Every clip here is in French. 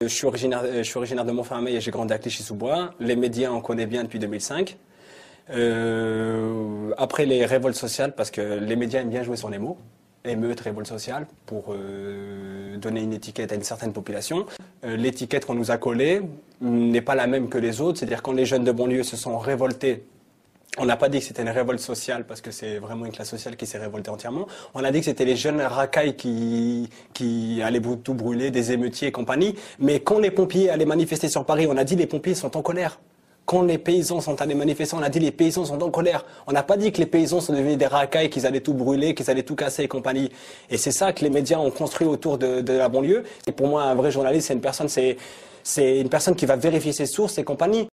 Je suis originaire de Montfermeil et j'ai grandi à Clichy-sous-Bois. Les médias, on connaît bien depuis 2005. Après les révoltes sociales, parce que les médias aiment bien jouer sur les mots. Émeute, révolte sociale, pour donner une étiquette à une certaine population. L'étiquette qu'on nous a collée n'est pas la même que les autres. C'est-à-dire quand les jeunes de banlieue se sont révoltés, on n'a pas dit que c'était une révolte sociale parce que c'est vraiment une classe sociale qui s'est révoltée entièrement. On a dit que c'était les jeunes racailles qui allaient tout brûler, des émeutiers et compagnie. Mais quand les pompiers allaient manifester sur Paris, on a dit les pompiers sont en colère. Quand les paysans sont allés manifester, on a dit les paysans sont en colère. On n'a pas dit que les paysans sont devenus des racailles, qu'ils allaient tout brûler, qu'ils allaient tout casser et compagnie. Et c'est ça que les médias ont construit autour de la banlieue. Et pour moi, un vrai journaliste, c'est une personne qui va vérifier ses sources et compagnie.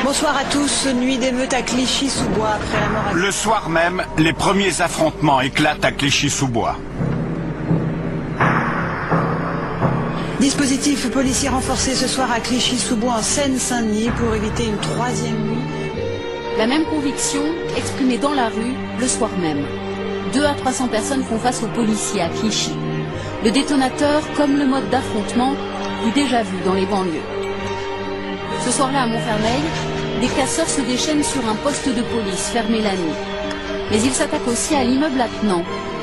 Bonsoir à tous. Nuit d'émeute à Clichy-sous-Bois après la mort. Le soir même, les premiers affrontements éclatent à Clichy-sous-Bois. Dispositif policier renforcé ce soir à Clichy-sous-Bois en Seine-Saint-Denis pour éviter une troisième nuit. La même conviction exprimée dans la rue le soir même. 200 à 300 personnes font face aux policiers à Clichy. Le détonateur comme le mode d'affrontement du déjà vu dans les banlieues. Ce soir-là à Montfermeil, des casseurs se déchaînent sur un poste de police fermé la nuit. Mais ils s'attaquent aussi à l'immeuble attenant.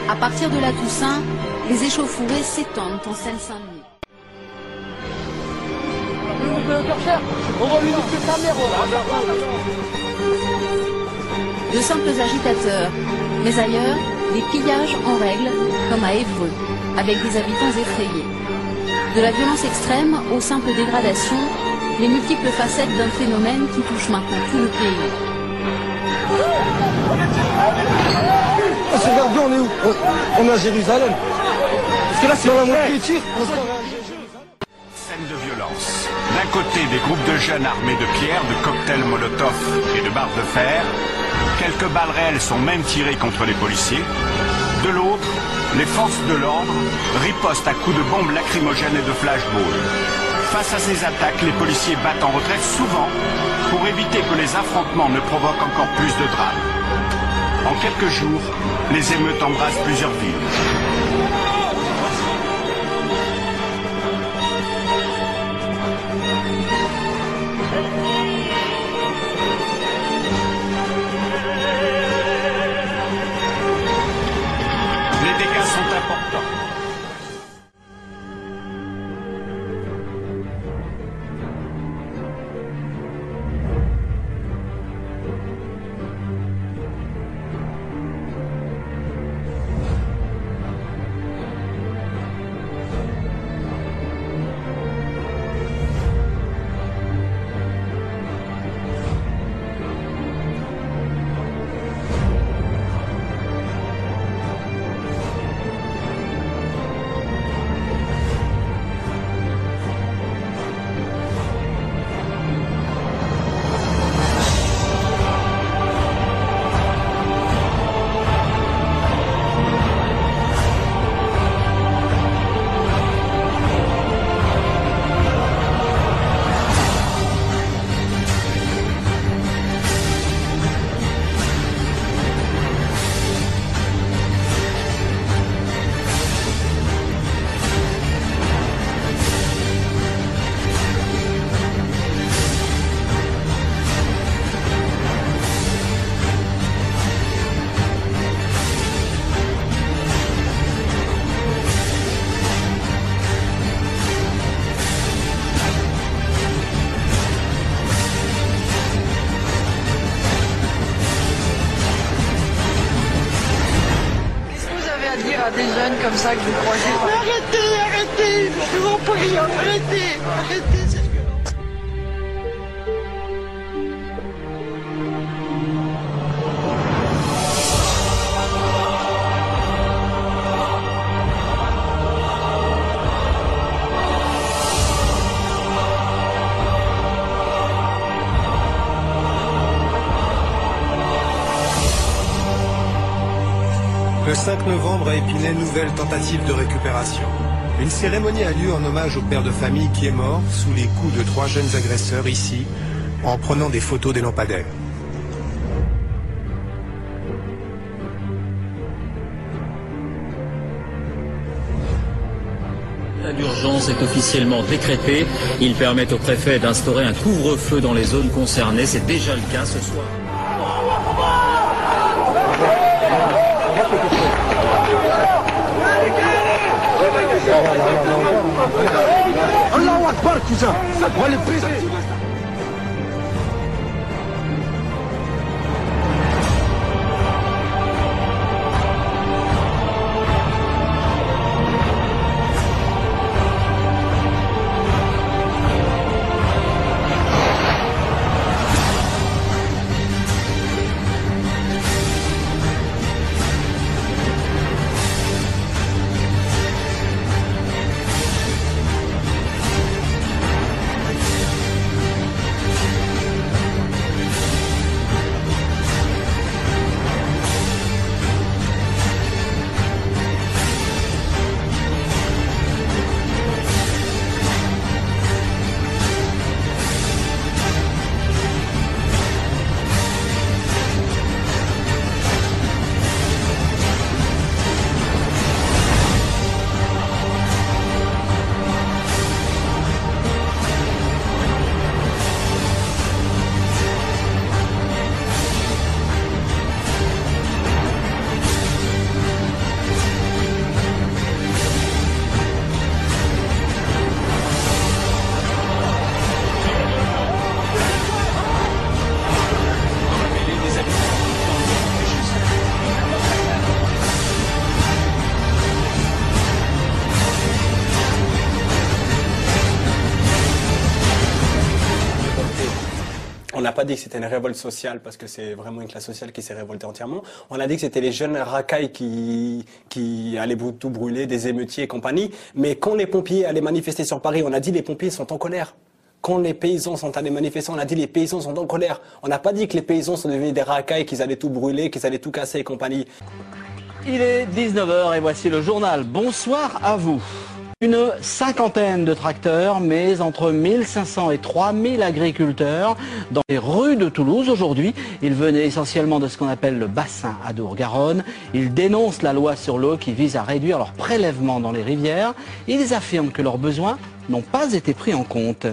À partir de la Toussaint, les échauffourées s'étendent en Seine-Saint-Denis. De simples agitateurs, mais ailleurs, des pillages en règle, comme à Évreux, avec des habitants effrayés. De la violence extrême aux simples dégradations, les multiples facettes d'un phénomène qui touche maintenant tout le pays. Regardez, on est où? On est à Jérusalem. Parce que là, c'est dans la montée de tir. Scène de violence. D'un côté, des groupes de jeunes armés de pierres, de cocktails Molotov et de barres de fer. Quelques balles réelles sont même tirées contre les policiers. De l'autre, les forces de l'ordre ripostent à coups de bombes lacrymogènes et de flashballs. Face à ces attaques, les policiers battent en retraite souvent pour éviter que les affrontements ne provoquent encore plus de drames. En quelques jours, les émeutes embrassent plusieurs villes. Les dégâts sont importants. À des jeunes comme ça que vous croisez. Arrêtez, je vous en prie, arrêtez cette violence. Le 5 novembre a épinay une nouvelle tentative de récupération. Une cérémonie a lieu en hommage au père de famille qui est mort sous les coups de 3 jeunes agresseurs ici, en prenant des photos des lampadaires. L'état d'urgence est officiellement décrété. Il permet au préfet d'instaurer un couvre-feu dans les zones concernées. C'est déjà le cas ce soir. Allahu Akbar, cousin. On va les briser. On n'a pas dit que c'était une révolte sociale parce que c'est vraiment une classe sociale qui s'est révoltée entièrement. On a dit que c'était les jeunes racailles qui allaient tout brûler, des émeutiers et compagnie. Mais quand les pompiers allaient manifester sur Paris, on a dit les pompiers sont en colère. Quand les paysans sont allés manifester, on a dit les paysans sont en colère. On n'a pas dit que les paysans sont devenus des racailles, qu'ils allaient tout brûler, qu'ils allaient tout casser et compagnie. Il est 19h et voici le journal. Bonsoir à vous. Une cinquantaine de tracteurs, mais entre 1500 et 3000 agriculteurs dans les rues de Toulouse aujourd'hui. Ils venaient essentiellement de ce qu'on appelle le bassin Adour-Garonne. Ils dénoncent la loi sur l'eau qui vise à réduire leurs prélèvements dans les rivières. Ils affirment que leurs besoins n'ont pas été pris en compte.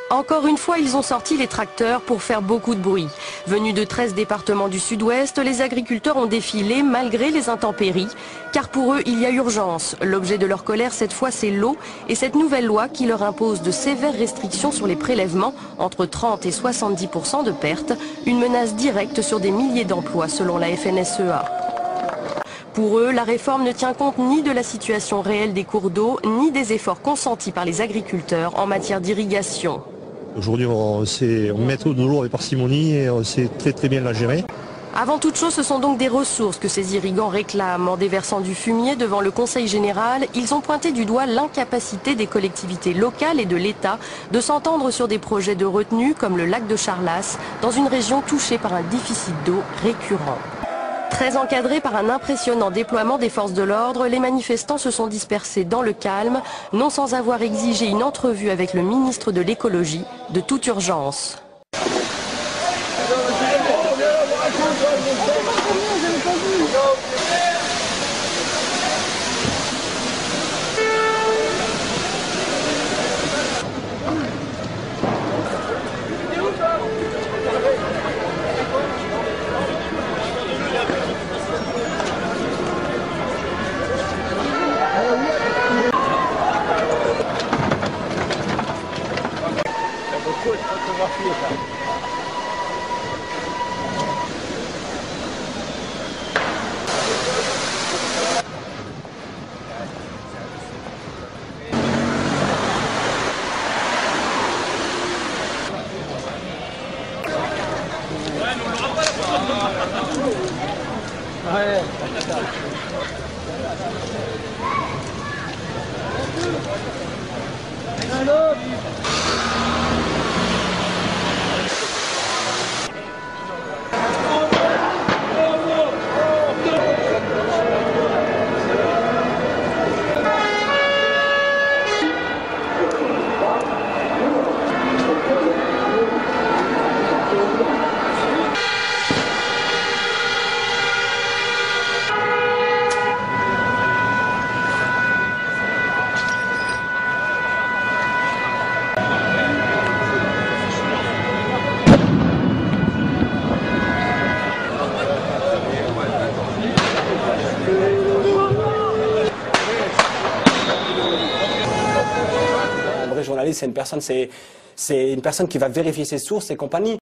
Encore une fois, ils ont sorti les tracteurs pour faire beaucoup de bruit. Venus de 13 départements du sud-ouest, les agriculteurs ont défilé malgré les intempéries. Car pour eux, il y a urgence. L'objet de leur colère, cette fois, c'est l'eau et cette nouvelle loi qui leur impose de sévères restrictions sur les prélèvements, entre 30 et 70% de pertes. Une menace directe sur des milliers d'emplois, selon la FNSEA. Pour eux, la réforme ne tient compte ni de la situation réelle des cours d'eau, ni des efforts consentis par les agriculteurs en matière d'irrigation. Aujourd'hui, on met de l'eau avec parcimonie et on sait très bien la gérer. Avant toute chose, ce sont donc des ressources que ces irrigants réclament. En déversant du fumier devant le Conseil général, ils ont pointé du doigt l'incapacité des collectivités locales et de l'État de s'entendre sur des projets de retenue comme le lac de Charlas, dans une région touchée par un déficit d'eau récurrent. Très encadrés par un impressionnant déploiement des forces de l'ordre, les manifestants se sont dispersés dans le calme, non sans avoir exigé une entrevue avec le ministre de l'écologie de toute urgence. c'est une personne qui va vérifier ses sources et compagnie.